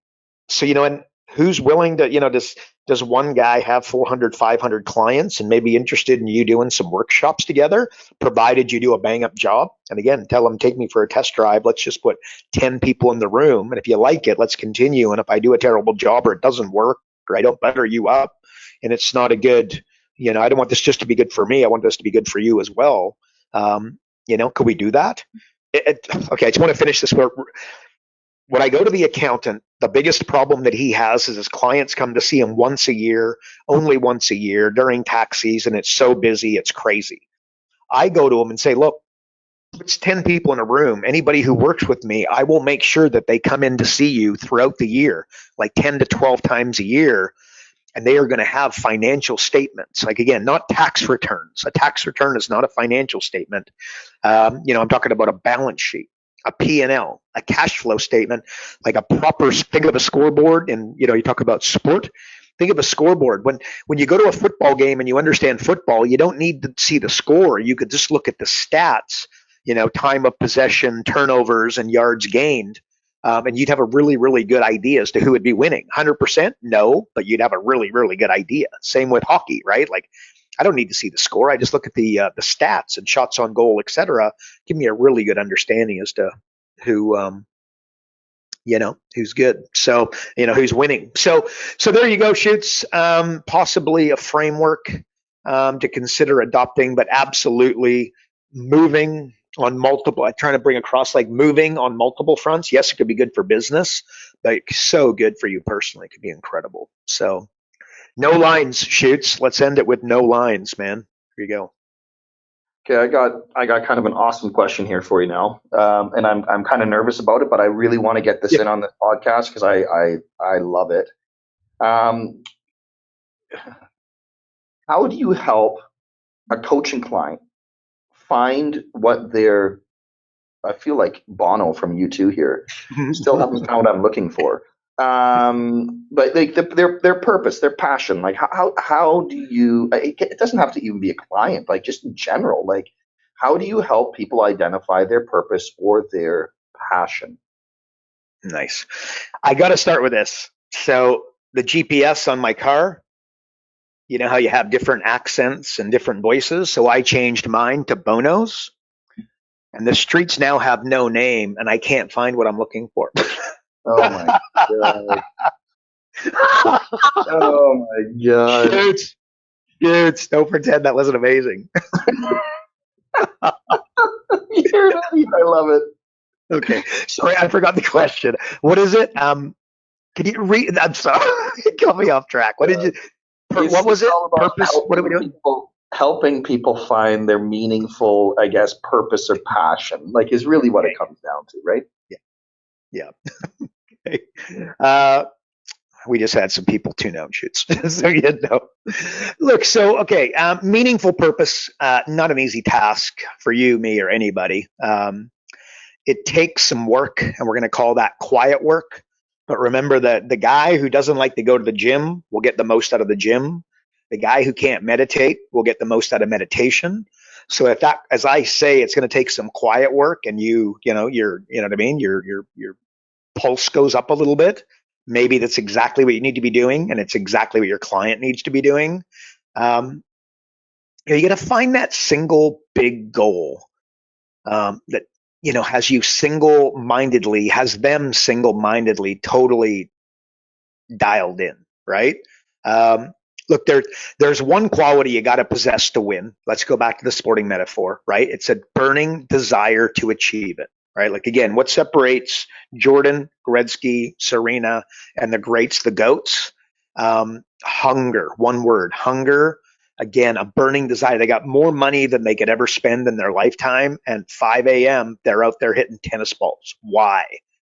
Speaker 3: who's willing to, does one guy have 400, 500 clients and maybe interested in you doing some workshops together, provided you do a bang up job? And again, tell them, take me for a test drive. Let's just put 10 people in the room. And if you like it, let's continue. And if I do a terrible job or it doesn't work, or I don't butter you up and it's not a good, I don't want this just to be good for me. I want this to be good for you as well. Could we do that? Okay, I just want to finish this. When I go to the accountant, the biggest problem that he has is his clients come to see him once a year, only once a year during tax season. It's so busy, it's crazy. I go to him and say, look, it's 10 people in a room. Anybody who works with me, I will make sure that they come in to see you throughout the year, like 10 to 12 times a year. And they are going to have financial statements. Like, again, not tax returns. A tax return is not a financial statement. I'm talking about a balance sheet, a P&L, a cash flow statement, like a proper, think of a scoreboard. And, you talk about sport. Think of a scoreboard. When you go to a football game and you understand football, you don't need to see the score. You could just look at the stats, time of possession, turnovers, and yards gained. And you'd have a really, really good idea as to who would be winning. 100%? No, but you'd have a really, really good idea. Same with hockey, right? Like, I don't need to see the score. I just look at the stats and shots on goal, et cetera. Give me a really good understanding as to who who's good. So, who's winning. So there you go, Shoots. Possibly a framework to consider adopting, but absolutely moving on multiple, I'm trying to bring across like moving on multiple fronts. Yes, it could be good for business, but so good for you personally. It could be incredible. So no lines, Shoots. Let's end it with no lines, man. Here you go.
Speaker 2: Okay, I got kind of an awesome question here for you now, and I'm kind of nervous about it, but I really want to get this in on this podcast because I love it. How do you help a coaching client find what their, I feel like Bono from U2 here, still haven't found what I'm looking for. But like their purpose, their passion, like how do you, it doesn't have to even be a client, like just in general, like how do you help people identify their purpose or their passion?
Speaker 3: Nice. I got to start with this. So the GPS on my car, you know how you have different accents and different voices? So I changed mine to Bono's, and the streets now have no name, and I can't find what I'm looking for.
Speaker 2: Oh my god. Oh my god.
Speaker 3: Shoots. Don't pretend that wasn't amazing.
Speaker 2: You're an idiot. I love it.
Speaker 3: Okay. Sorry, I forgot the question. What is it? Can you read? I'm sorry. You got me off track. What did you? What was it? Purpose? What are we doing?
Speaker 2: Helping people find their meaningful, I guess, purpose or passion, like, is really what it comes down to, right?
Speaker 3: Yeah. Okay. We just had some people tune out, Shoots. So Look, okay, meaningful purpose, not an easy task for you, me, or anybody. It takes some work, and we're going to call that quiet work. But remember that the guy who doesn't like to go to the gym will get the most out of the gym. The guy who can't meditate will get the most out of meditation. So if that, as I say, it's going to take some quiet work, and you know what I mean, your pulse goes up a little bit. Maybe that's exactly what you need to be doing, and it's exactly what your client needs to be doing. You got to find that single big goal that has them single-mindedly, totally dialed in, right? Look, there's one quality you got to possess to win. Let's go back to the sporting metaphor, right? It's a burning desire to achieve it, right? Like, again, what separates Jordan, Gretzky, Serena, and the greats, the GOATs? Hunger, one word, hunger. Again, a burning desire. They got more money than they could ever spend in their lifetime, and 5 a.m., they're out there hitting tennis balls. Why?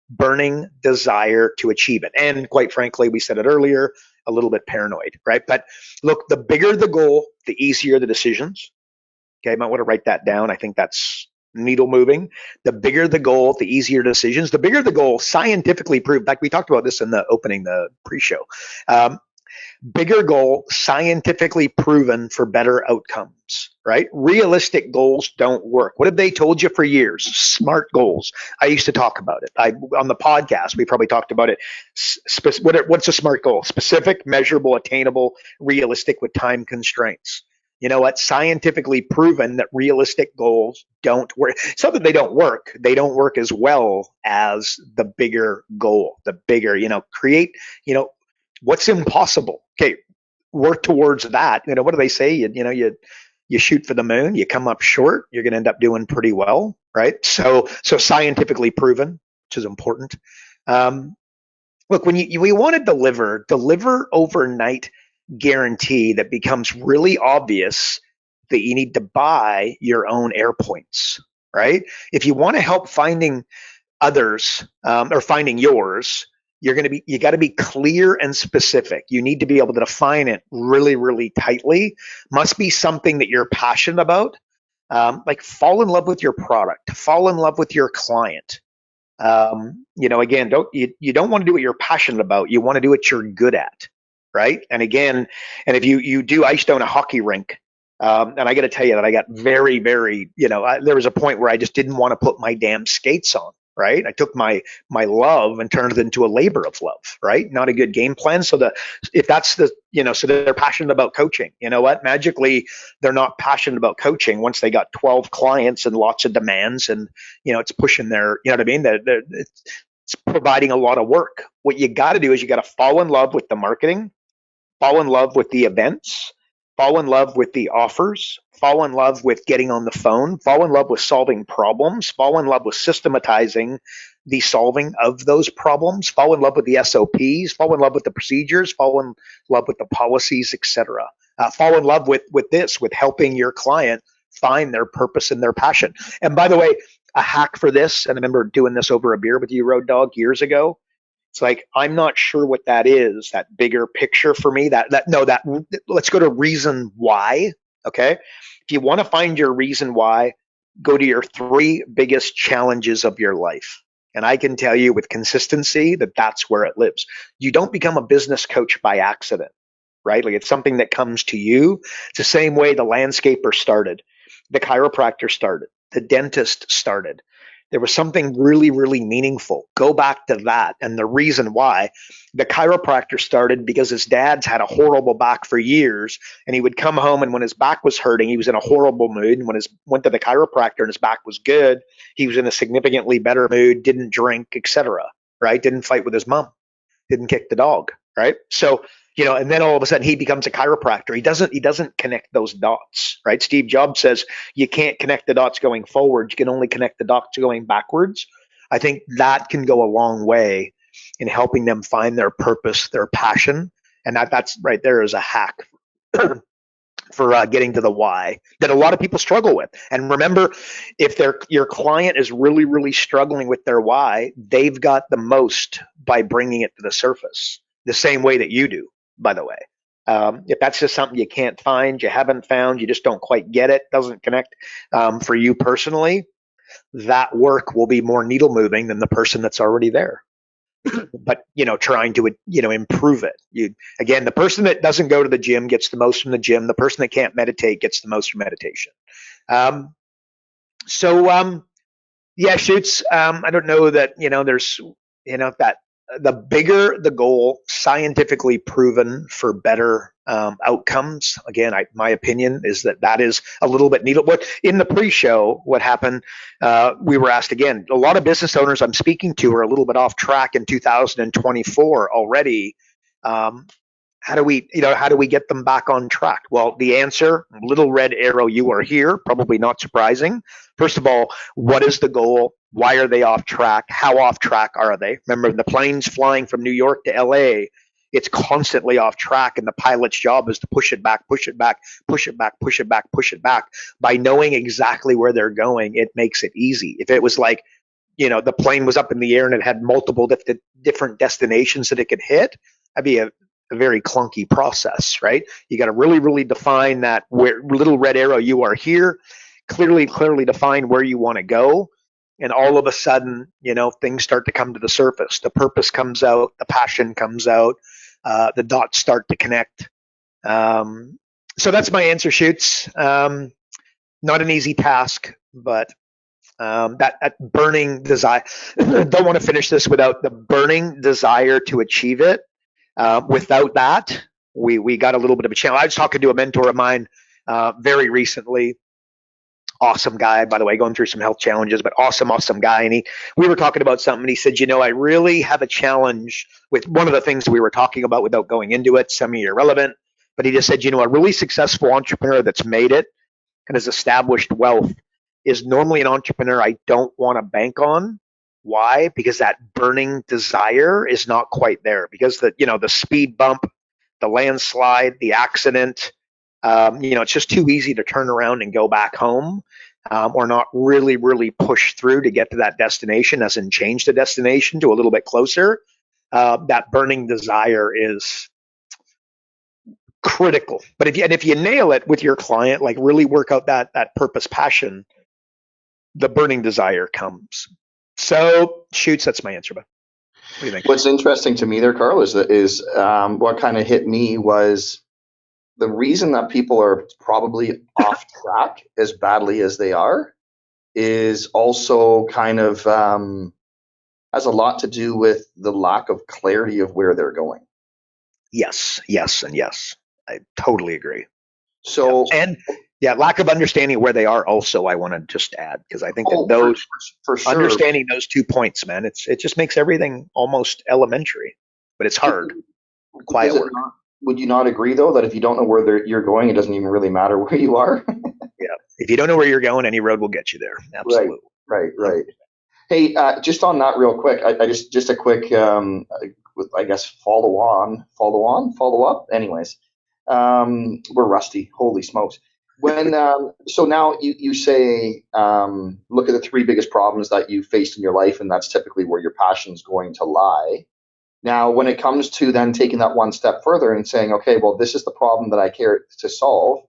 Speaker 3: Burning desire to achieve it. And quite frankly, we said it earlier, a little bit paranoid, right? But look, the bigger the goal, the easier the decisions. Okay, I might want to write that down. I think that's needle moving. The bigger the goal, the easier decisions. The bigger the goal, scientifically proved. Like we talked about this in the opening, the pre-show. Bigger goal, scientifically proven for better outcomes, right? Realistic goals don't work. What have they told you for years? Smart goals. I used to talk about it. On the podcast, we probably talked about it. What's a SMART goal? Specific, measurable, attainable, realistic with time constraints. You know what? Scientifically proven that realistic goals don't work. It's not that they don't work. They don't work as well as the bigger goal, the bigger, create, what's impossible. Okay, work towards that. What do they say? You shoot for the moon, you come up short, you're going to end up doing pretty well, right? So scientifically proven, which is important. Look, when we want to deliver overnight guarantee that becomes really obvious that you need to buy your own air points, right? If you want to help finding others or finding yours, you got to be clear and specific. You need to be able to define it really, really tightly. Must be something that you're passionate about. Like fall in love with your product, fall in love with your client. Again, you don't want to do what you're passionate about. You want to do what you're good at, right? And again, and if you do, I used to own a hockey rink. And I got to tell you that I got very, very, there was a point where I just didn't want to put my damn skates on. Right. I took my love and turned it into a labor of love. Right. Not a good game plan. So so they're passionate about coaching. You know what? Magically, they're not passionate about coaching once they got 12 clients and lots of demands and, it's pushing their, you know what I mean? It's providing a lot of work. What you got to do is you got to fall in love with the marketing, fall in love with the events, fall in love with the offers, fall in love with getting on the phone, fall in love with solving problems, fall in love with systematizing the solving of those problems, fall in love with the SOPs, fall in love with the procedures, fall in love with the policies, etc. Fall in love with helping your client find their purpose and their passion. And by the way, a hack for this, and I remember doing this over a beer with you, Road Dog, years ago. It's like, I'm not sure what that is, that bigger picture for me. Let's go to reason why. Okay. If you want to find your reason why, go to your 3 biggest challenges of your life. And I can tell you with consistency that that's where it lives. You don't become a business coach by accident, right? Like, it's something that comes to you. It's the same way the landscaper started, the chiropractor started, the dentist started. There was something really, really meaningful. Go back to that. And the reason why the chiropractor started because his dad's had a horrible back for years. And he would come home, and when his back was hurting, he was in a horrible mood. And when he went to the chiropractor and his back was good, he was in a significantly better mood, didn't drink, etc. Right? Didn't fight with his mom, didn't kick the dog. Right? So, and then all of a sudden he becomes a chiropractor. He doesn't connect those dots, right? Steve Jobs says you can't connect the dots going forward. You can only connect the dots going backwards. I think that can go a long way in helping them find their purpose, their passion. And that's right there is a hack for getting to the why that a lot of people struggle with. And remember, if your client is really, really struggling with their why, they've got the most by bringing it to the surface, the same way that you do, by the way. If that's just something you can't find, you haven't found, you just don't quite get it, doesn't connect for you personally, that work will be more needle moving than the person that's already there. But trying to improve it. Again, the person that doesn't go to the gym gets the most from the gym. The person that can't meditate gets the most from meditation. Yeah, Shoots. I don't know that there's that the bigger the goal, scientifically proven for better outcomes. Again, my opinion is that is a little bit needle. But in the pre-show, what happened? We were asked again. A lot of business owners I'm speaking to are a little bit off track in 2024 already. How do we get them back on track? Well, the answer, little red arrow, you are here. Probably not surprising. First of all, what is the goal? Why are they off track? How off track are they? Remember, the plane's flying from New York to LA. It's constantly off track, and the pilot's job is to push it back, push it back, push it back, push it back, push it back. By knowing exactly where they're going, it makes it easy. If it was like, the plane was up in the air and it had multiple different destinations that it could hit, that'd be a very clunky process, right? You got to really, really define that little red arrow, you are here, clearly define where you want to go. And all of a sudden, things start to come to the surface. The purpose comes out, the passion comes out, the dots start to connect. So that's my answer, Shoots. Not an easy task, but that burning desire, don't want to finish this without the burning desire to achieve it. Without that, we got a little bit of a challenge. I was talking to a mentor of mine very recently. Awesome guy, by the way, going through some health challenges, but awesome guy. And we were talking about something, and he said, I really have a challenge with one of the things we were talking about without going into it, semi-irrelevant. But he just said, a really successful entrepreneur that's made it and has established wealth is normally an entrepreneur I don't want to bank on. Why? Because that burning desire is not quite there. Because the speed bump, the landslide, the accident, it's just too easy to turn around and go back home, or not really, really push through to get to that destination, as in change the destination to a little bit closer. That burning desire is critical. But if you nail it with your client, like really work out that purpose, passion, the burning desire comes. So, Shoots, that's my answer. But what do you think?
Speaker 2: What's interesting to me there, Carl, is what kind of hit me was the reason that people are probably off track as badly as they are is also kind of has a lot to do with the lack of clarity of where they're going.
Speaker 3: Yes, and yes. I totally agree.
Speaker 2: So,
Speaker 3: and Yeah, lack of understanding where they are also, I want to just add, because I think that
Speaker 2: Oh,
Speaker 3: those
Speaker 2: for sure.
Speaker 3: understanding those 2 points, man, it just makes everything almost elementary, but it's hard, quiet
Speaker 2: Does it
Speaker 3: work.
Speaker 2: not? Would you not agree though that if you don't know where you're going, it doesn't even really matter where you are?
Speaker 3: Yeah. If you don't know where you're going, any road will get you there.
Speaker 2: Right,
Speaker 3: Absolutely.
Speaker 2: right. Hey, just on that real quick, I just a quick, I guess follow up. Anyways, we're rusty. Holy smokes! When so now you say look at the three biggest problems that you faced in your life, and that's typically where your passion is going to lie. Now, when it comes to then taking that one step further and saying, okay, well, this is the problem that I care to solve.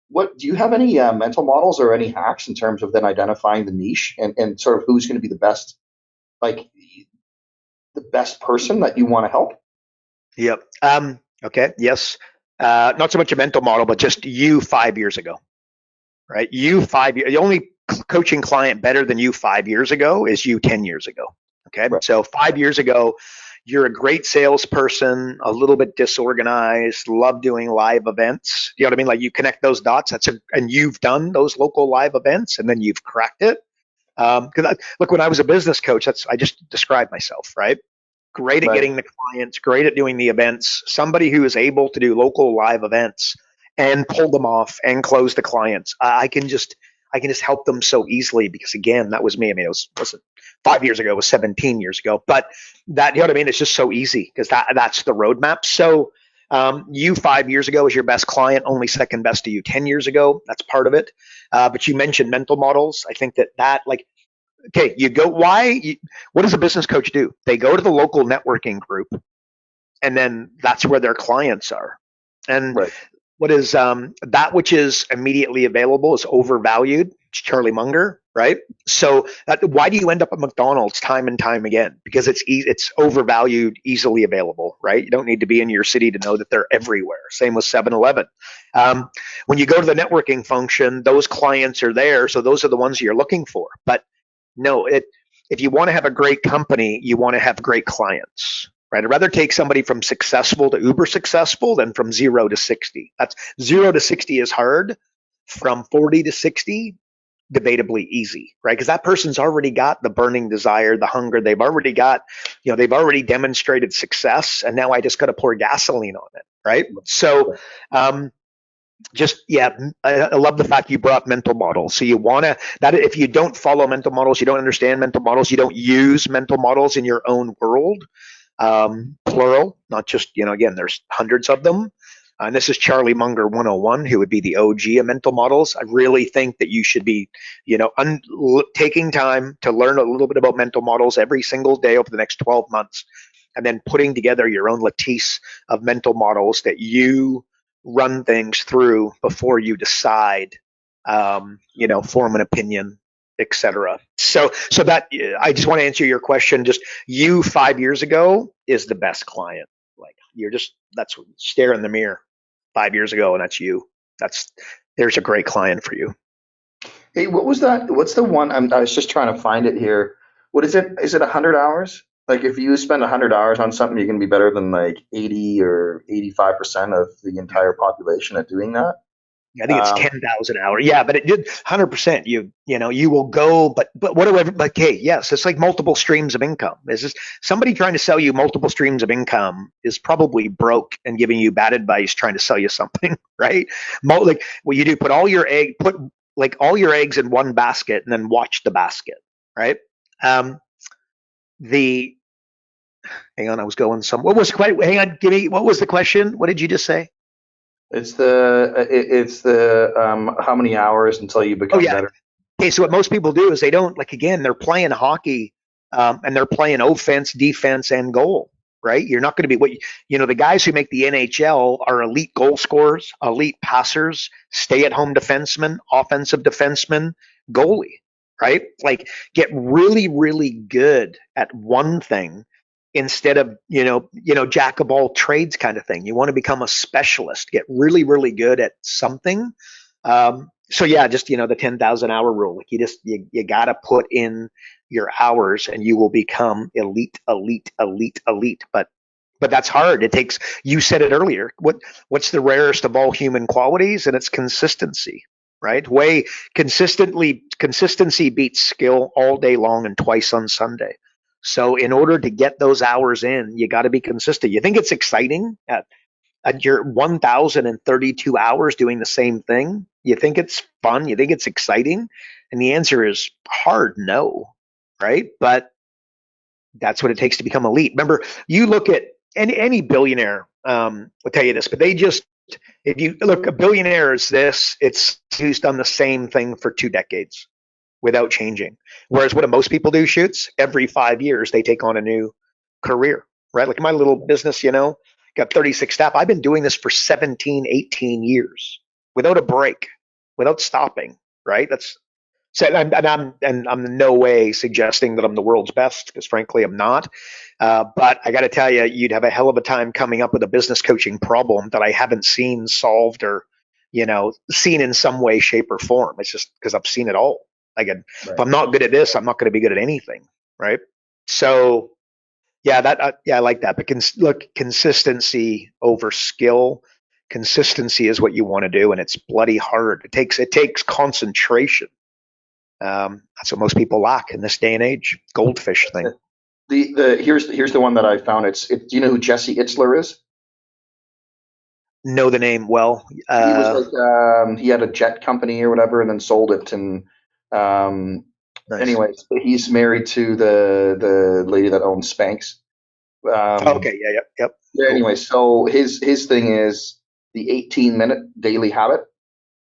Speaker 2: What do you have any mental models or any hacks in terms of then identifying the niche and sort of who's going to be the best, like the best person that you want to help?
Speaker 3: Yep. Okay. Yes. Not so much a mental model, but just you 5 years ago, right? You 5 years, the only coaching client better than you 5 years ago is you 10 years ago. Okay.
Speaker 2: Right.
Speaker 3: So 5 years ago, you're a great salesperson, a little bit disorganized, love doing live events. You know what I mean? Like you connect those dots. And you've done those local live events and then you've cracked it. Look, when I was a business coach, I just described myself, right? Great at
Speaker 2: Right.
Speaker 3: getting the clients, great at doing the events, somebody who is able to do local live events and pull them off and close the clients. I can just help them so easily because again, that was me. I mean, wasn't 5 years ago, it was 17 years ago, but that, you know what I mean? It's just so easy because that's the roadmap. So you 5 years ago is your best client, only second best to you 10 years ago. That's part of it. But you mentioned mental models. I think that like, okay, what does a business coach do? They go to the local networking group and then that's where their clients are. And
Speaker 2: Right.
Speaker 3: what is that which is immediately available is overvalued. It's Charlie Munger, right? So why do you end up at McDonald's time and time again? Because it's overvalued, easily available, right? You don't need to be in your city to know that they're everywhere. Same with 7-Eleven. When you go to the networking function, those clients are there, so those are the ones you're looking for. But no, if you want to have a great company, you want to have great clients, right? I'd rather take somebody from successful to uber successful than from 0 to 60. That's 0 to 60 is hard. From 40 to 60, debatably easy, right? Because that person's already got the burning desire, the hunger. They've already demonstrated success, and now I just got to pour gasoline on it, right? So, I love the fact you brought mental models. So you want to, that if you don't follow mental models, you don't understand mental models, you don't use mental models in your own world, plural, not just, again, there's hundreds of them. And this is Charlie Munger 101, who would be the OG of mental models. I really think that you should be, taking time to learn a little bit about mental models every single day over the next 12 months, and then putting together your own lattice of mental models that you run things through before you decide, form an opinion, etc. So that I just want to answer your question. Just you 5 years ago is the best client. Like that's stare in the mirror 5 years ago, and that's you. There's a great client for you.
Speaker 2: Hey, what was that? What's the one? I was just trying to find it here. What is it? Is it 100 hours? Like if you spend 100 hours on something, you can be better than like 80 or 85% of the entire population at doing that.
Speaker 3: I think it's 10,000 hours. Yeah, but it did 100%. You will go, but whatever. But okay, yes, it's like multiple streams of income. Is this somebody trying to sell you multiple streams of income is probably broke and giving you bad advice trying to sell you something, right? Like what you do, put all your eggs in one basket and then watch the basket, right? The hang on, I was going some. What was hang on, give me what was the question? What did you just say?
Speaker 2: It's the how many hours until you become better.
Speaker 3: Okay, so what most people do is they don't again, they're playing hockey, and they're playing offense, defense, and goal. Right? You're not going to be the guys who make the NHL are elite goal scorers, elite passers, stay-at-home defensemen, offensive defensemen, goalie. Right? Like get really, really good at one thing instead of jack of all trades kind of thing. You want to become a specialist, get really, really good at something. So yeah, just the 10,000 hour rule. Like you got to put in your hours, and you will become elite. But that's hard. It takes. You said it earlier. What's the rarest of all human qualities? And it's consistency. right? Consistency beats skill all day long and twice on Sunday. So in order to get those hours in, you got to be consistent. You think it's exciting at your 1,032 hours doing the same thing? You think it's fun? You think it's exciting? And the answer is hard no, right? But that's what it takes to become elite. Remember, you look at any billionaire, will tell you this, but if you look, a billionaire is it's who's done the same thing for 2 decades without changing. Whereas what do most people do, Shoots? Every 5 years, they take on a new career, right? Like my little business, got 36 staff. I've been doing this for 17, 18 years without a break, without stopping, right? I'm in no way suggesting that I'm the world's best, because frankly, I'm not. But I got to tell you, you'd have a hell of a time coming up with a business coaching problem that I haven't seen solved or, seen in some way, shape, or form. It's just because I've seen it all. Right. If I'm not good at this, I'm not going to be good at anything, right? So, yeah, I like that. But consistency over skill. Consistency is what you want to do, and it's bloody hard. It takes concentration. That's what most people lack in this day and age. Goldfish thing.
Speaker 2: Here's the one that I found. Do you know who Jesse Itzler is?
Speaker 3: Know the name well.
Speaker 2: He was like he had a jet company or whatever, and then sold it. And
Speaker 3: nice.
Speaker 2: Anyways, he's married to the lady that owns Spanx.
Speaker 3: Okay. Yep.
Speaker 2: Yeah, anyway, so his thing is the 18-minute daily habit.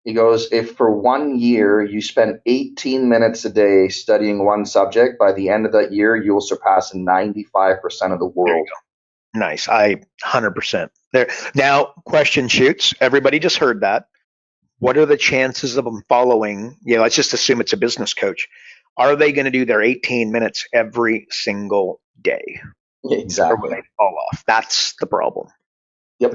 Speaker 2: He goes, if for 1 year you spend 18 minutes a day studying one subject, by the end of that year, you'll surpass 95% of the world.
Speaker 3: There you go. Nice. 100% there. Now, question, Shoots. Everybody just heard that. What are the chances of them following? Let's just assume it's a business coach. Are they going to do their 18 minutes every single day?
Speaker 2: Exactly.
Speaker 3: Or will they fall off? That's the problem.
Speaker 2: Yep.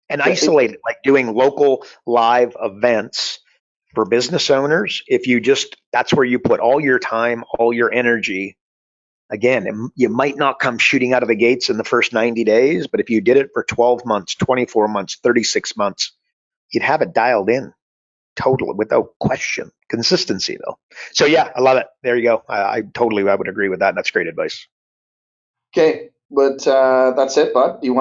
Speaker 3: And isolated, like doing local live events for business owners. That's where you put all your time, all your energy. Again, you might not come shooting out of the gates in the first 90 days, but if you did it for 12 months, 24 months, 36 months, you'd have it dialed in totally without question. Consistency though. So yeah, I love it. There you go. I would agree with that. That's great advice.
Speaker 2: Okay. But that's it, bud. You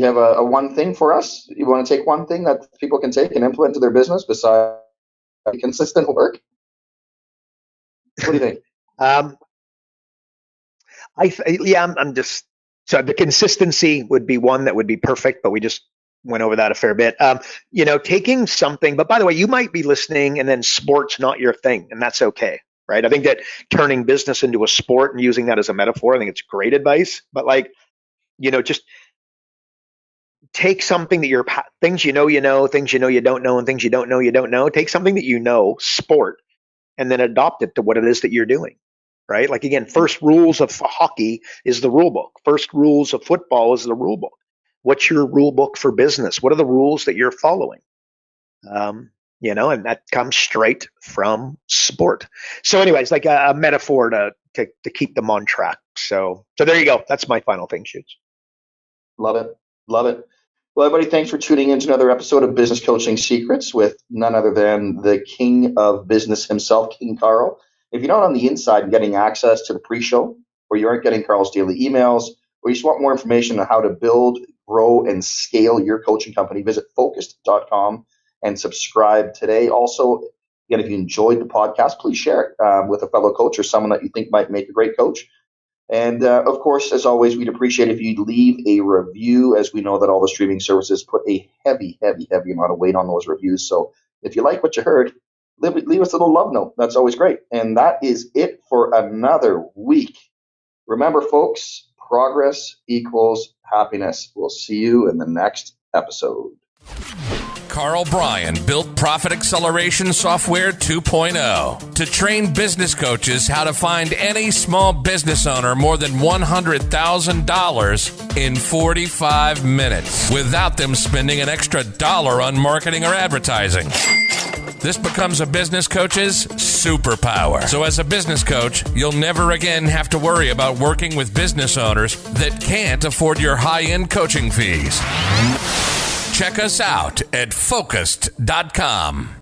Speaker 2: have a one thing for us? You want to take one thing that people can take and implement to their business besides consistent work? What do you think?
Speaker 3: I'm just, so the consistency would be one that would be perfect, but we just went over that a fair bit. Taking something, but by the way, you might be listening and then sport's not your thing, and that's okay. Right. I think that turning business into a sport and using that as a metaphor, I think it's great advice. But just take something that things things you don't know, and things you don't know. Take something that sport, and then adopt it to what it is that you're doing. Right. Like again, first rules of hockey is the rule book. First rules of football is the rule book. What's your rule book for business? What are the rules that you're following? And that comes straight from sport. So anyways, like a metaphor to keep them on track. So there you go. That's my final thing, Shoots.
Speaker 2: Love it. Well, everybody, thanks for tuning in to another episode of Business Coaching Secrets with none other than the king of business himself, King Karl. If you're not on the inside and getting access to the pre-show, or you aren't getting Karl's daily emails, or you just want more information on how to build, grow, and scale your coaching company, visit focused.com. and subscribe today. Also, again, if you enjoyed the podcast, please share it with a fellow coach or someone that you think might make a great coach. And of course, as always, we'd appreciate if you'd leave a review, as we know that all the streaming services put a heavy amount of weight on those reviews. So if you like what you heard, leave us a little love note. That's always great. And that is it for another week. Remember, folks, progress equals happiness. We'll see you in the next episode.
Speaker 1: Karl Bryan built Profit Acceleration Software 2.0 to train business coaches how to find any small business owner more than $100,000 in 45 minutes without them spending an extra dollar on marketing or advertising. This becomes a business coach's superpower. So as a business coach, you'll never again have to worry about working with business owners that can't afford your high-end coaching fees. Check us out at focused.com.